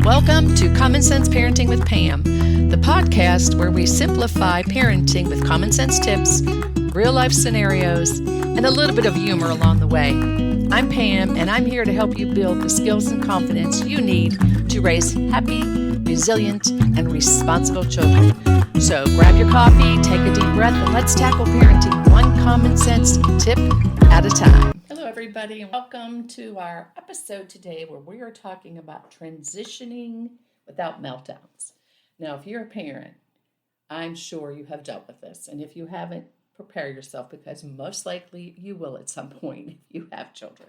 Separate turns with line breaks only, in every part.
Welcome to Common Sense Parenting with Pam, the podcast where we simplify parenting with common sense tips, real life scenarios, and a little bit of humor along the way. I'm Pam, and I'm here to help you build the skills and confidence you need to raise happy, resilient, and responsible children. So grab your coffee, take a deep breath, and let's tackle parenting one common sense tip at a time. Hello, everybody, and welcome to our episode today where we are talking about transitioning without meltdowns. Now, if you're a parent, I'm sure you have dealt with this, and if you haven't, prepare yourself because most likely you will at some point if you have children.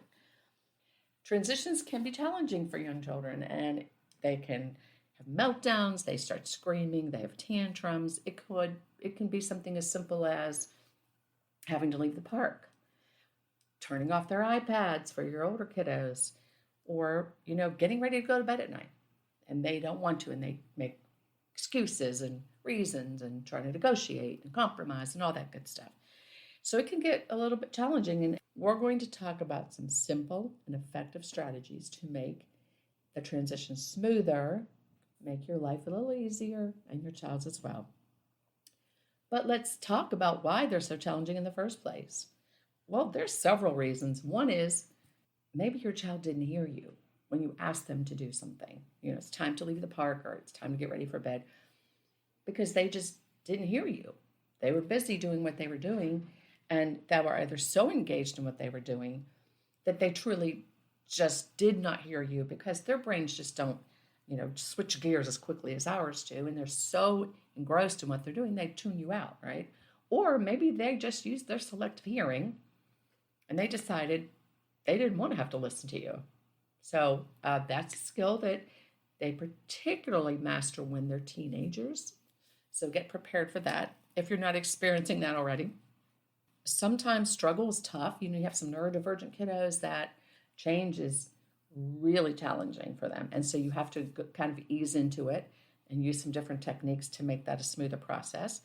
Transitions can be challenging for young children, and they can have meltdowns, they start screaming, they have tantrums. It can be something as simple as having to leave the park, turning off their iPads for your older kiddos, or, getting ready to go to bed at night. And they don't want to, and they make excuses and reasons and try to negotiate and compromise and all that good stuff. So it can get a little bit challenging, and we're going to talk about some simple and effective strategies to make the transition smoother, make your life a little easier, and your child's as well. But let's talk about why they're so challenging in the first place. Well, there's several reasons. One is maybe your child didn't hear you when you asked them to do something. It's time to leave the park or it's time to get ready for bed because they just didn't hear you. They were busy doing what they were doing, and they were either so engaged in what they were doing that they truly just did not hear you because their brains just don't, switch gears as quickly as ours do, and they're so engrossed in what they're doing, they tune you out, right? Or maybe they just used their selective hearing and they decided they didn't want to have to listen to you. So that's a skill that they particularly master when they're teenagers. So get prepared for that if you're not experiencing that already. Sometimes struggle is tough. You have some neurodivergent kiddos that change is really challenging for them. And so you have to kind of ease into it and use some different techniques to make that a smoother process.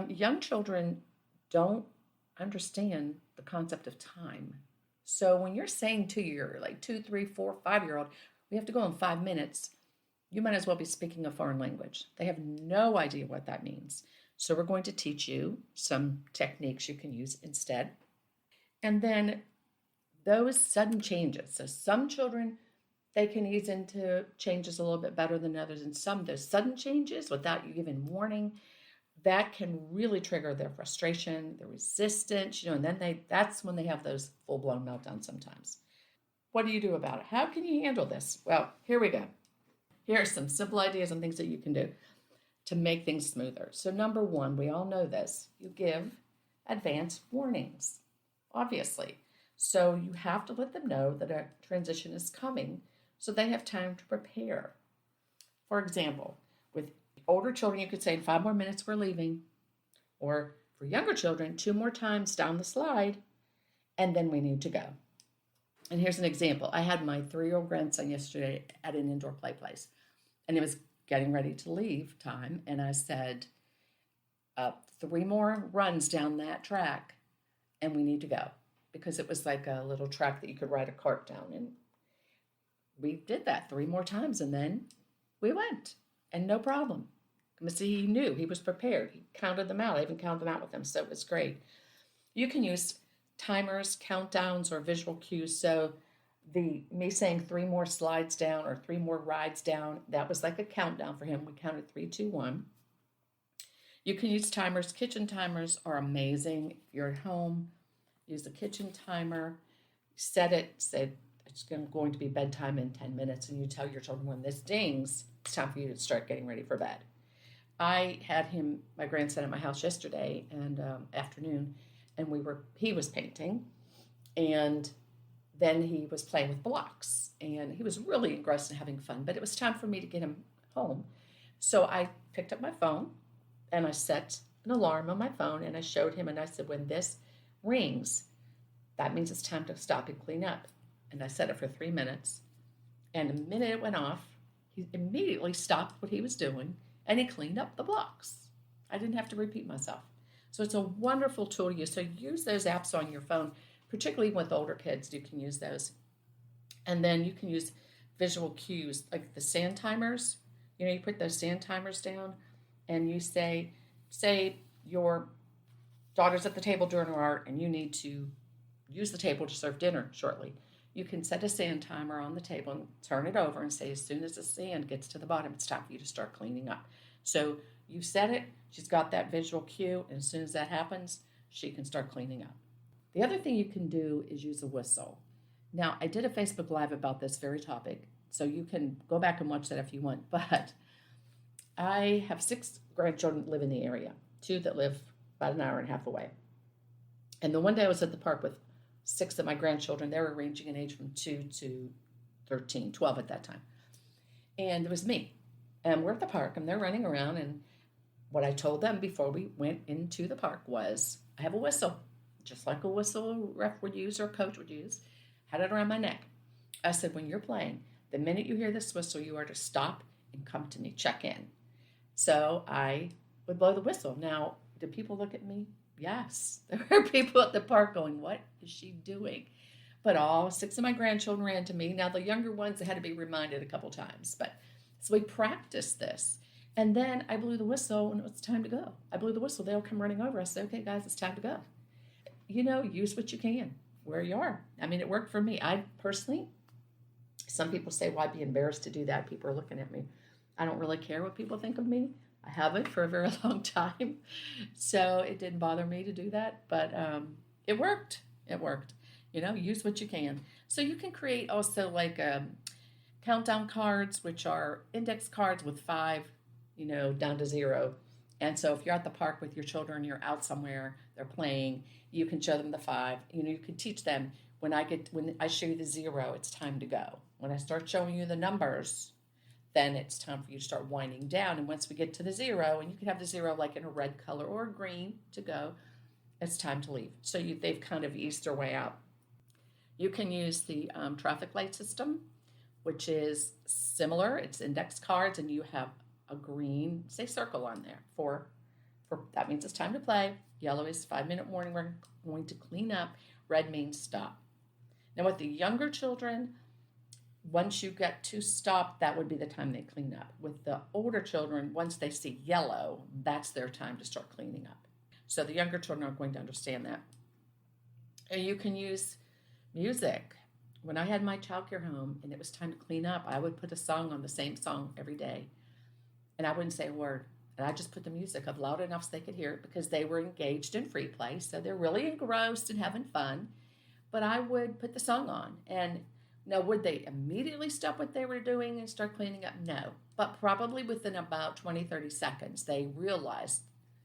Young children don't understand the concept of time. So when you're saying to your 2, 3, 4, 5-year-old, we have to go in 5 minutes, you might as well be speaking a foreign language. They have no idea what that means. So we're going to teach you some techniques you can use instead. And then those sudden changes. So some children, they can ease into changes a little bit better than others. And some of those sudden changes without you giving warning, that can really trigger their frustration, their resistance, and then that's when they have those full-blown meltdowns sometimes. What do you do about it? How can you handle this? Well, here we go. Here are some simple ideas and things that you can do to make things smoother. So number one, we all know this, you give advance warnings, obviously. So you have to let them know that a transition is coming so they have time to prepare. For example, with older children, you could say in 5 more minutes we're leaving, or for younger children, 2 more times down the slide, and then we need to go. And here's an example. I had my 3-year-old grandson yesterday at an indoor play place, and it was getting ready to leave time, and I said, 3 more runs down that track, and we need to go, because it was like a little track that you could ride a cart down, and we did that 3 more times, and then we went, and no problem. See, he knew, he was prepared. He counted them out. I even counted them out with him, so it was great. You can use timers, countdowns, or visual cues. So me saying 3 more slides down or 3 more rides down, that was like a countdown for him. We counted 3, 2, 1. You can use timers. Kitchen timers are amazing. If you're at home, use a kitchen timer. Set it, say it's going to be bedtime in 10 minutes, and you tell your children when this dings, it's time for you to start getting ready for bed. I had my grandson at my house yesterday and afternoon, and he was painting, and then he was playing with blocks, and he was really engrossed in having fun, but it was time for me to get him home. So I picked up my phone, and I set an alarm on my phone, and I showed him, and I said, when this rings, that means it's time to stop and clean up. And I set it for 3 minutes, and the minute it went off, he immediately stopped what he was doing, and he cleaned up the blocks. I didn't have to repeat myself. So it's a wonderful tool to use. So use those apps on your phone, particularly with older kids. You can use those. And then you can use visual cues, like the sand timers. You put those sand timers down and you say your daughter's at the table doing her art and you need to use the table to serve dinner shortly. You can set a sand timer on the table and turn it over and say, as soon as the sand gets to the bottom, it's time for you to start cleaning up. So you set it, she's got that visual cue, and as soon as that happens, she can start cleaning up. The other thing you can do is use a whistle. Now, I did a Facebook Live about this very topic, so you can go back and watch that if you want, but I have 6 grandchildren that live in the area, 2 that live about an hour and a half away. And the one day I was at the park with 6 of my grandchildren. They were ranging in age from 2 to 13, 12 at that time. And it was me. And we're at the park, and they're running around, and what I told them before we went into the park was, I have a whistle, just like a whistle a ref would use or a coach would use. Had it around my neck. I said, when you're playing, the minute you hear this whistle, you are to stop and come to me, check in. So I would blow the whistle. Now, do people look at me? Yes. There were people at the park going, what is she doing? But all 6 of my grandchildren ran to me. Now, the younger ones, they had to be reminded a couple times. But so we practiced this. And then I blew the whistle when it was time to go. I blew the whistle. They'll come running over. I said, okay, guys, it's time to go. Use what you can where you are. I mean, it worked for me. I personally, some people say, why be embarrassed to do that? People are looking at me. I don't really care what people think of me. I haven't for a very long time. So it didn't bother me to do that. But it worked. It worked. Use what you can. So you can create also like countdown cards, which are index cards with 5, down to 0. And so if you're at the park with your children, you're out somewhere, they're playing, you can show them the 5. You can teach them, when I show you the 0, it's time to go. When I start showing you the numbers, then it's time for you to start winding down. And once we get to the 0, and you can have the 0 like in a red color or a green to go, it's time to leave. So they've kind of eased their way out. You can use the traffic light system, which is similar. It's index cards, and you have a green, say, circle on there for that means it's time to play. Yellow is 5-minute warning, we're going to clean up. Red means stop. Now with the younger children, once you get to stop, that would be the time they clean up. With the older children, once they see yellow, that's their time to start cleaning up. So the younger children aren't going to understand that. And you can use music. When I had my childcare home and it was time to clean up, I would put a song on, the same song every day. And I wouldn't say a word. And I just put the music up loud enough so they could hear it, because they were engaged in free play. So they're really engrossed and having fun. But I would put the song on. And now, would they immediately stop what they were doing and start cleaning up? No. But probably within about 20, 30 seconds, they realized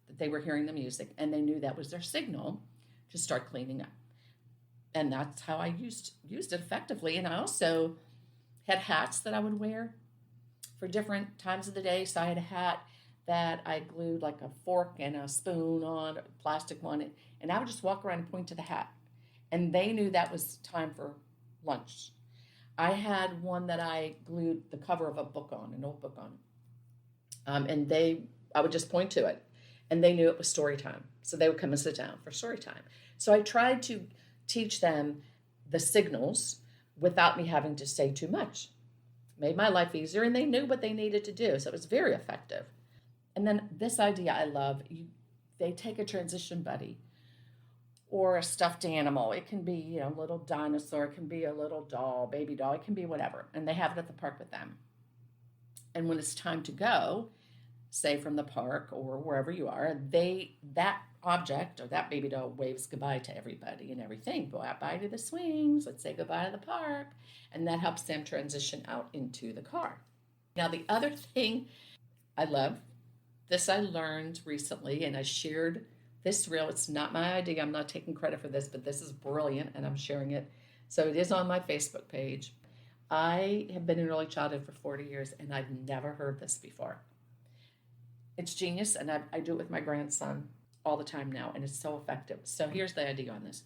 that they were hearing the music, and they knew that was their signal to start cleaning up. And that's how I used it effectively. And I also had hats that I would wear for different times of the day. So I had a hat that I glued like a fork and a spoon on, a plastic one, and I would just walk around and point to the hat. And they knew that was time for lunch. I had one that I glued the cover of a book on, an old book on. I would just point to it, and they knew it was story time. So they would come and sit down for story time. So I tried to teach them the signals without me having to say too much. Made my life easier, and they knew what they needed to do. So it was very effective. And then this idea I love, they take a transition buddy or a stuffed animal. It can be a little dinosaur, it can be a little doll, baby doll, it can be whatever. And they have it at the park with them. And when it's time to go, say from the park or wherever you are, that object or that baby doll waves goodbye to everybody and everything. Go out by to the swings, let's say goodbye to the park. And that helps them transition out into the car. Now, the other thing I love, this I learned recently, and I shared this reel. It's not my idea. I'm not taking credit for this, but this is brilliant, and I'm sharing it. So it is on my Facebook page. I have been in early childhood for 40 years, and I've never heard this before. It's genius, and I do it with my grandson all the time now, and it's so effective. So here's the idea on this.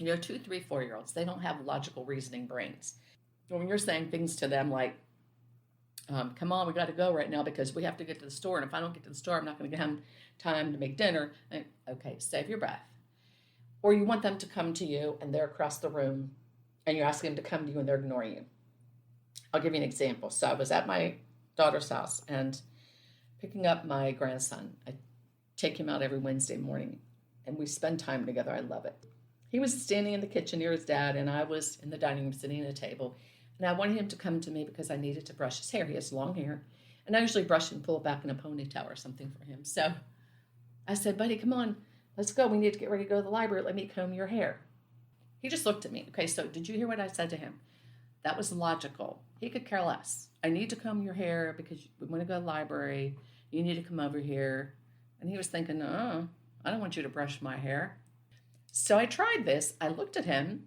2, 3, 4-year-olds, they don't have logical reasoning brains. When you're saying things to them like, come on, we got to go right now because we have to get to the store. And if I don't get to the store, I'm not going to have time to make dinner. And, okay, save your breath. Or you want them to come to you and they're across the room and you're asking them to come to you and they're ignoring you. I'll give you an example. So I was at my daughter's house and picking up my grandson. I take him out every Wednesday morning, and we spend time together. I love it. He was standing in the kitchen near his dad, and I was in the dining room sitting at a table. And I wanted him to come to me because I needed to brush his hair. He has long hair. And I usually brush and pull it back in a ponytail or something for him. So I said, buddy, come on, let's go. We need to get ready to go to the library. Let me comb your hair. He just looked at me. Okay, so did you hear what I said to him? That was logical. He could care less. I need to comb your hair because we want to go to the library. You need to come over here. And he was thinking, I don't want you to brush my hair. So I tried this. I looked at him.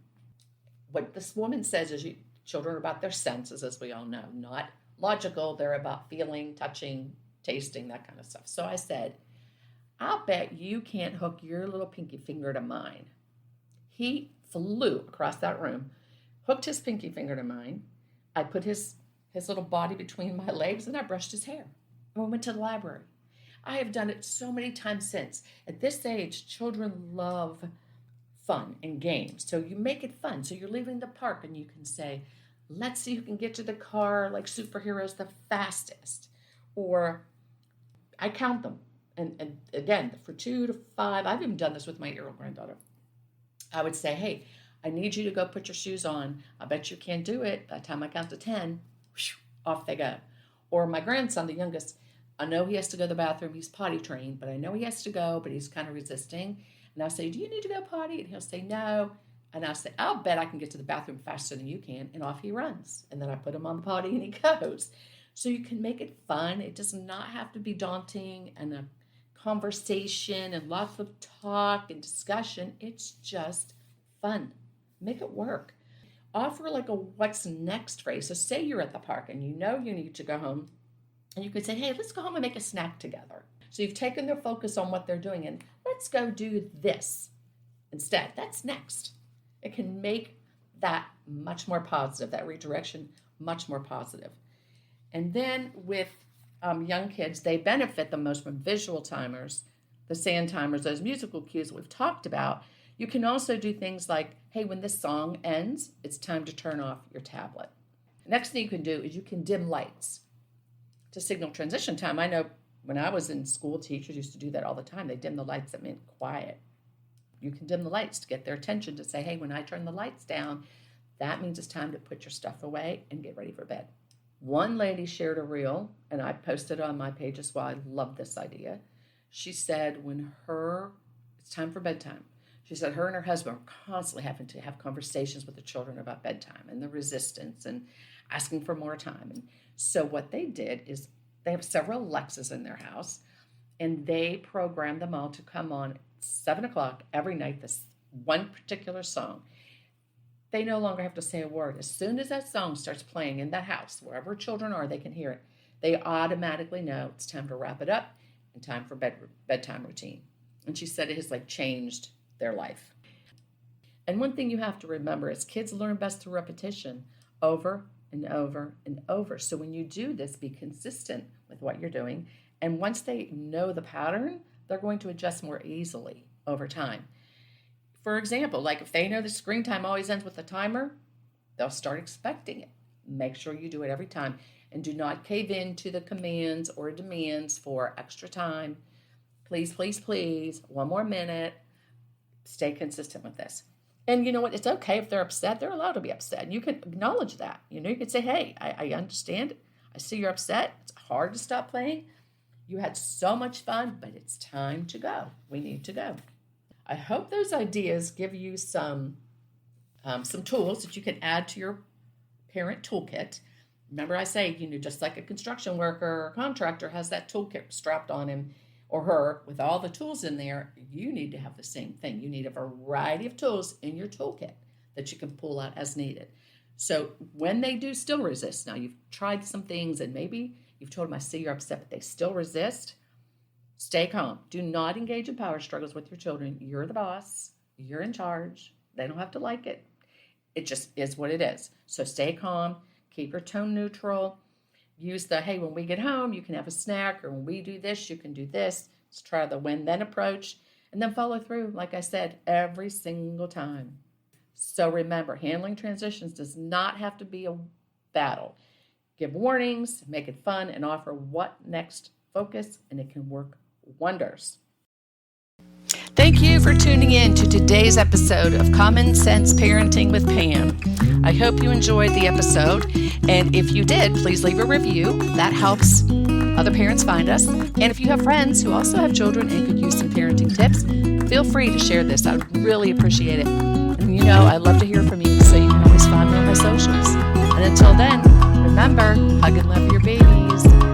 What this woman says is children are about their senses, as we all know, not logical. They're about feeling, touching, tasting, that kind of stuff. So I said, I'll bet you can't hook your little pinky finger to mine. He flew across that room, hooked his pinky finger to mine. I put his little body between my legs, and I brushed his hair. And we went to the library. I have done it so many times since. At this age, children love fun and games. So you make it fun. So you're leaving the park and you can say, let's see who can get to the car like superheroes the fastest. Or I count them. And again, for 2 to 5, I've even done this with my 8-year-old granddaughter. I would say, hey, I need you to go put your shoes on. I bet you can't do it. By the time I count to 10, whoosh, off they go. Or my grandson, the youngest, I know he has to go to the bathroom. He's potty trained, but I know he has to go, but he's kind of resisting. And I'll say, do you need to go potty? And he'll say, no. And I'll say, I'll bet I can get to the bathroom faster than you can. And off he runs. And then I put him on the potty and he goes. So you can make it fun. It does not have to be daunting and a conversation and lots of talk and discussion. It's just fun. Make it work. Offer like a what's next phrase. So say you're at the park and you know you need to go home. And you could say, hey, let's go home and make a snack together. So you've taken their focus on what they're doing and let's go do this instead. That's next. It can make that much more positive, that redirection much more positive. And then with young kids, they benefit the most from visual timers, the sand timers, those musical cues that we've talked about. You can also do things like, hey, when this song ends, it's time to turn off your tablet. Next thing you can do is you can dim lights to signal transition time. I know when I was in school, teachers used to do that all the time. They dim the lights. That meant quiet. You can dim the lights to get their attention to say, hey, when I turn the lights down, that means it's time to put your stuff away and get ready for bed. One lady shared a reel, and I posted it on my page as well. I love this idea. She said it's time for bedtime. She said her and her husband are constantly having to have conversations with the children about bedtime and the resistance and asking for more time. And so what they did is they have several Alexas in their house, and they programmed them all to come on at 7 o'clock every night, this one particular song. They no longer have to say a word. As soon as that song starts playing in the house, wherever children are, they can hear it. They automatically know it's time to wrap it up and time for bedtime routine. And she said it has changed their life. And one thing you have to remember is kids learn best through repetition, over and over and over. So when you do this, be consistent with what you're doing. And once they know the pattern, they're going to adjust more easily over time. For example, if they know the screen time always ends with a timer, they'll start expecting it. Make sure you do it every time. And do not cave in to the commands or demands for extra time. Please, please, please, 1 more minute. Stay consistent with this. And you know what? It's okay if they're upset. They're allowed to be upset. And you can acknowledge that. You can say, hey, I understand. I see you're upset. It's hard to stop playing. You had so much fun, but it's time to go. We need to go. I hope those ideas give you some tools that you can add to your parent toolkit. Remember I say, just like a construction worker or contractor has that toolkit strapped on him or her with all the tools in there, you need to have the same thing. You need a variety of tools in your toolkit that you can pull out as needed. So when they do still resist, now you've tried some things and maybe you've told them, I see you're upset, but they still resist, stay calm. Do not engage in power struggles with your children. You're the boss. You're in charge. They don't have to like it. It just is what it is. So stay calm. Keep your tone neutral. Use the, hey, when we get home, you can have a snack, or when we do this, you can do this. Let's try the when-then approach, and then follow through, like I said, every single time. So remember, handling transitions does not have to be a battle. Give warnings, make it fun, and offer what next focus, and it can work wonders. Thank you for tuning in to today's episode of Common Sense Parenting with Pam. I hope you enjoyed the episode, and if you did, please leave a review. That helps other parents find us. And if you have friends who also have children and could use some parenting tips, feel free to share this. I would really appreciate it. And I love to hear from you, so you can always find me on my socials. And until then, remember, hug and love your babies.